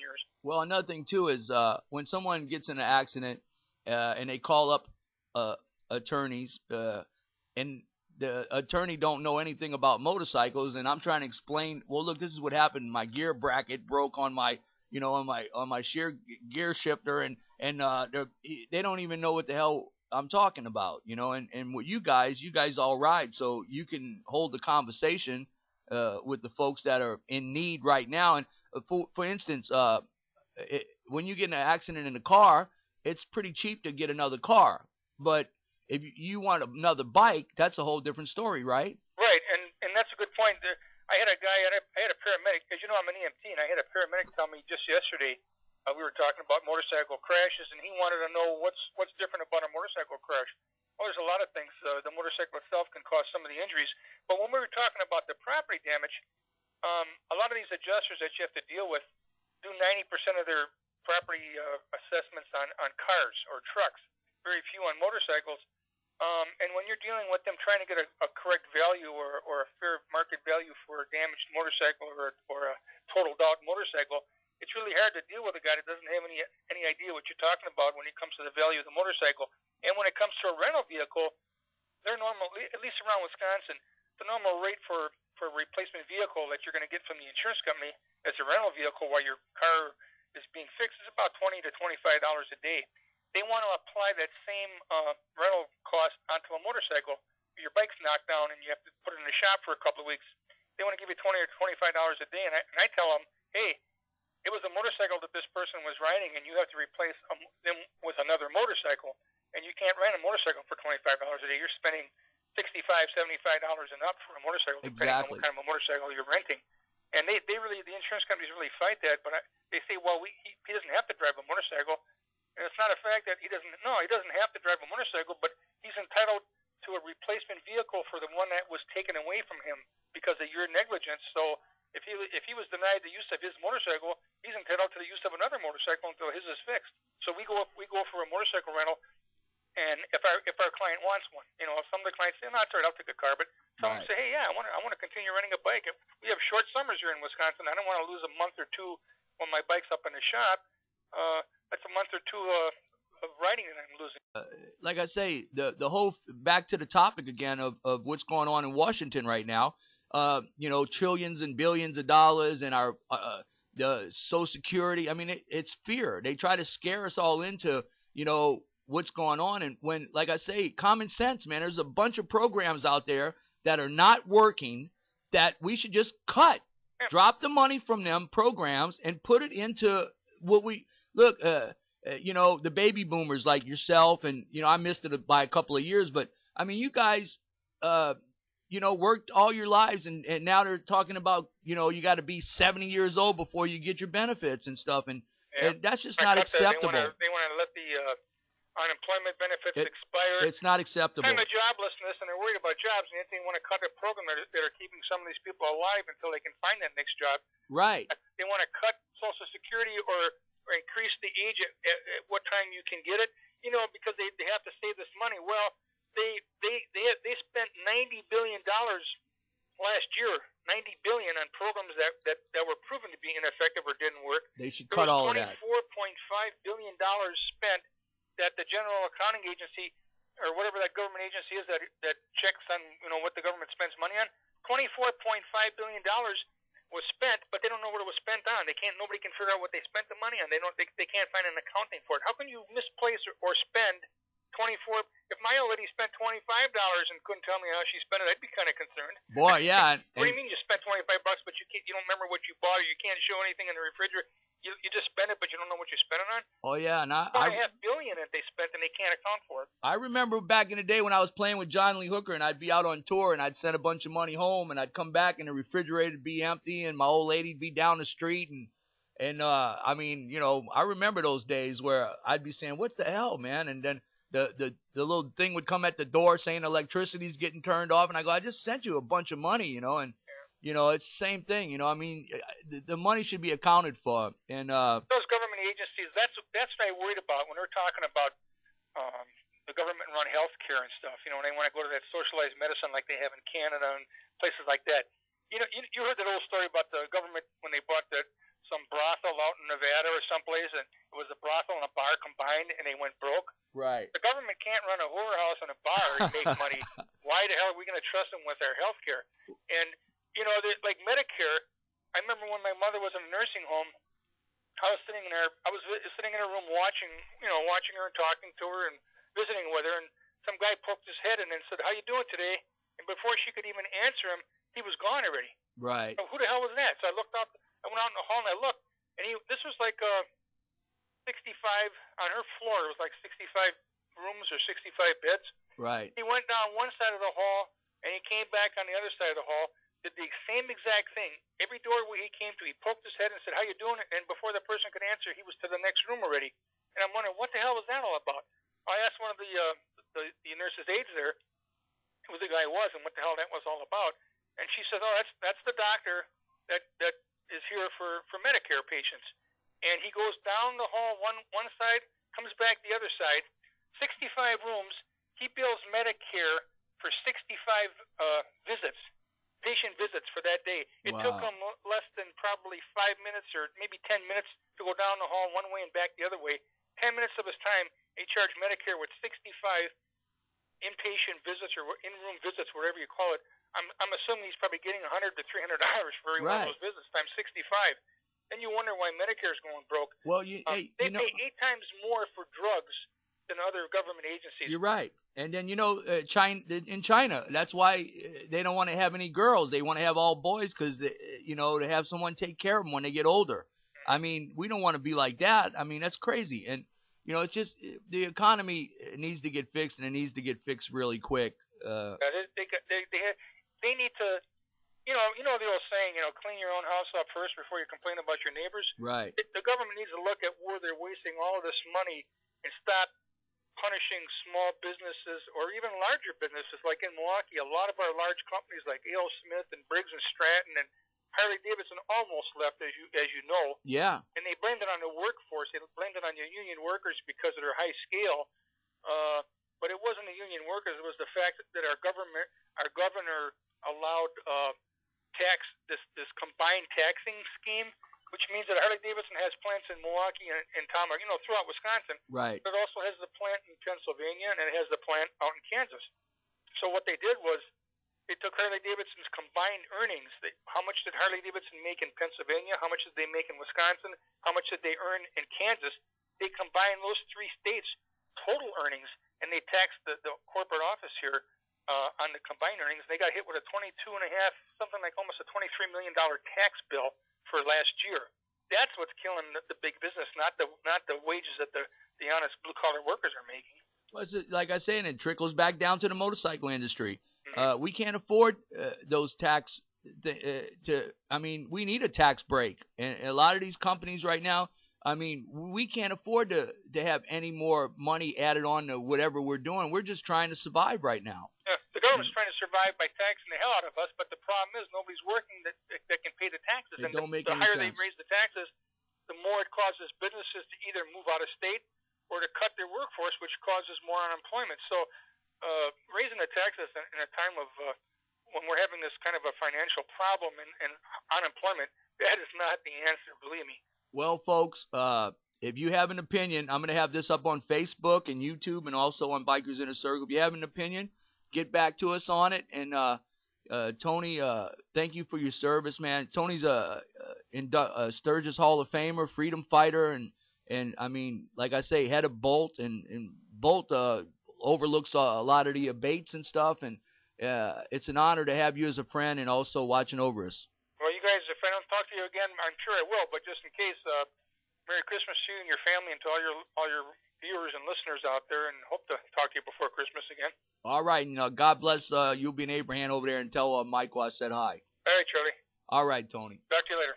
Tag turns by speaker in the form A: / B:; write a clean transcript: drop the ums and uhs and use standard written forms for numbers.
A: years.
B: Well, another thing too is when someone gets in an accident and they call up uh, attorneys and the attorney don't know anything about motorcycles, and I'm trying to explain. Well, look, this is what happened. My gear bracket broke on my on my shear gear shifter, and they don't even know what the hell I'm talking about. And with you guys all ride, so you can hold the conversation with the folks that are in need right now. And for instance, when you get in an accident in a car, it's pretty cheap to get another car. But if you want another bike, that's a whole different story, right?
A: Right, and that's a good point. I had a guy, I had a paramedic, because I'm an EMT, and I had a paramedic tell me just yesterday. We were talking about motorcycle crashes, and he wanted to know what's different about a motorcycle crash. Well, there's a lot of things. The motorcycle itself can cause some of the injuries, but when we were talking about the property damage, a lot of these adjusters that you have to deal with do 90% of their property assessments on cars or trucks, very few on motorcycles. And when you're dealing with them trying to get a correct value or a fair market value for a damaged motorcycle or a totaled out motorcycle, it's really hard to deal with a guy that doesn't have any idea what you're talking about when it comes to the value of the motorcycle. And when it comes to a rental vehicle, they're normal, at least around Wisconsin, the normal rate for a replacement vehicle that you're going to get from the insurance company as a rental vehicle while your car is being fixed is about $20 to $25 a day. They want to apply that same rental cost onto a motorcycle. Your bike's knocked down and you have to put it in the shop for a couple of weeks. They want to give you $20 or $25 a day, and I tell them, hey, it was a motorcycle that this person was riding, and you have to replace them with another motorcycle, and you can't rent a motorcycle for $25 a day. You're spending $65, $75 and up for a motorcycle, depending on what kind of a motorcycle you're renting. And they really, the insurance companies really fight that, but they say, well, he doesn't have to drive a motorcycle. And it's not a fact that he doesn't have to drive a motorcycle, but he's entitled to a replacement vehicle for the one that was taken away from him because of your negligence. So if he was denied the use of his motorcycle, he's entitled to the use of another motorcycle until his is fixed. So we go for a motorcycle rental, and if our client wants one, some of the clients say, no, it's all right, I'll take a car, but some of them say, hey, yeah, I want to continue renting a bike. We have short summers here in Wisconsin. I don't want to lose a month or two when my bike's up in the shop. That's a month or two of riding that I'm losing.
B: Like I say, the whole back to the topic again of what's going on in Washington right now. Trillions and billions of dollars and our the Social Security. I mean, it's fear. They try to scare us all into what's going on. And when, like I say, common sense, man. There's a bunch of programs out there that are not working that we should just cut.
A: Yeah.
B: Drop the money from them programs and put it into what we look. The baby boomers like yourself, and I missed it by a couple of years, but I mean, you guys, worked all your lives, and now they're talking about, you got to be 70 years old before you get your benefits and stuff, and that's just not acceptable.
A: They want to let the unemployment benefits expire.
B: It's not acceptable.
A: I'm a joblessness, and they're worried about jobs, and they want to cut a program that are keeping some of these people alive until they can find that next job.
B: Right.
A: They want to cut Social Security or increase the age at what time you can get it, because they have to save this money. Well, they spent $90 billion last year, $90 billion on programs that were proven to be ineffective or didn't work.
B: They should cut all of that.
A: $24.5 billion spent that the General Accounting Agency, or whatever that government agency is that checks on what the government spends money on, $24.5 billion was spent, but they don't know what it was spent on. Nobody can figure out what they spent the money on. They can't find an accounting for it. How can you misplace or spend 24? If my old lady spent $25 and couldn't tell me how she spent it, I'd be kind of concerned.
B: Boy, yeah.
A: What do you mean you spent $25, but you don't remember what you bought, or you can't show anything in the refrigerator? You just spend it, but you don't know what you spent it on?
B: Oh, yeah. And
A: $4.5 billion that they spent, and they can't account for it.
B: I remember back in the day when I was playing with John Lee Hooker, and I'd be out on tour, and I'd send a bunch of money home, and I'd come back, and the refrigerator would be empty, and my old lady'd be down the street, and I mean, I remember those days where I'd be saying, what the hell, man? And then the little thing would come at the door saying electricity's getting turned off, and I go, I just sent you a bunch of money, and it's the same thing, I mean, the money should be accounted for. And
A: those government agencies, that's what I worried about when they're talking about the government-run health care and stuff. When they want to go to that socialized medicine like they have in Canada and places like that. You heard that old story about the government when they bought that some brothel out in Nevada or someplace, and it was a brothel and a bar combined, and they went broke.
B: Right.
A: The government can't run a whorehouse and a bar and make money. Why the hell are we going to trust them with our health care? And, you know, like Medicare, I remember when my mother was in a nursing home, I was sitting in a room watching her and talking to her and visiting with her, and some guy poked his head in and said, "How you doing today?" And before she could even answer him, he was gone already.
B: Right.
A: So who the hell was that? So I looked out. I went out in the hall and I looked, and this was like 65 on her floor. It was like 65 rooms or 65 beds.
B: Right.
A: He went down one side of the hall and he came back on the other side of the hall. Did the same exact thing. Every doorway he came to, he poked his head and said, "How you doing?" And before the person could answer, he was to the next room already. And I'm wondering, what the hell was that all about? I asked one of the nurse's aides there who the guy was and what the hell that was all about. And she said, "Oh, that's the doctor that is here for Medicare patients." And he goes down the hall one side, comes back the other side, 65 rooms. He bills Medicare for 65 visits, patient visits for that day. It took him less than probably 5 minutes or maybe 10 minutes to go down the hall one way and back the other way. 10 minutes of his time, he charged Medicare with 65 inpatient visits or in-room visits, whatever you call it. I'm assuming he's probably getting $100 to $300 for every one of those visits times 65. Then you wonder why Medicare's going broke.
B: Well,
A: they pay 8 times more for drugs than other government agencies.
B: You're right. And then, in China, that's why they don't want to have any girls. They want to have all boys because, to have someone take care of them when they get older. I mean, we don't want to be like that. I mean, that's crazy. And, it's just the economy needs to get fixed, and it needs to get fixed really quick.
A: They need to, the old saying, clean your own house up first before you complain about your neighbors.
B: Right.
A: The government needs to look at where they're wasting all of this money and stop punishing small businesses or even larger businesses. Like in Milwaukee, a lot of our large companies like A.O. Smith and Briggs and Stratton and Harley Davidson almost left, as you know.
B: Yeah. And
A: they blamed it on the workforce. They blamed it on your union workers because of their high scale. But it wasn't the union workers. It was the fact that our governor allowed this combined taxing scheme, which means that Harley Davidson has plants in Milwaukee and Tomahawk, throughout Wisconsin.
B: Right.
A: But it also has the plant in Pennsylvania, and it has the plant out in Kansas. So what they did was they took Harley Davidson's combined earnings. How much did Harley Davidson make in Pennsylvania? How much did they make in Wisconsin? How much did they earn in Kansas? They combined those three states' total earnings, and they taxed the corporate office here on the combined earnings. They got hit with a 22.5, something like almost a $23 million tax bill for last year. That's what's killing the big business, not the wages that the honest blue-collar workers are making.
B: Well, like I say, and it trickles back down to the motorcycle industry. Mm-hmm. We can't afford those tax we need a tax break. And a lot of these companies right now, we can't afford to have any more money added on to whatever we're doing. We're just trying to survive right now.
A: Yeah, the government's trying to survive by taxing the hell out of us, but the problem is nobody's working that can pay the taxes.
B: It don't make
A: the
B: any
A: higher
B: sense.
A: they raise the taxes, the more it causes businesses to either move out of state or to cut their workforce, which causes more unemployment. So raising the taxes in a time of when we're having this kind of a financial problem and unemployment, that is not the answer, believe me.
B: Well, folks, if you have an opinion, I'm going to have this up on Facebook and YouTube and also on Bikers Inner Circle. If you have an opinion, get back to us on it. And Tony, thank you for your service, man. Tony's a Sturgis Hall of Famer, freedom fighter, and like I say, head of Bolt, and Bolt overlooks a lot of the abates and stuff. And it's an honor to have you as a friend and also watching over us.
A: Well, you guys, if I don't talk to you again, I'm sure I will. But just in case, Merry Christmas to you and your family and to all your viewers and listeners out there, and hope to talk to you before Christmas again.
B: All right, and God bless you and Abraham over there, and tell Michael I said hi.
A: All right, Charlie.
B: All right, Tony.
A: Talk to you later.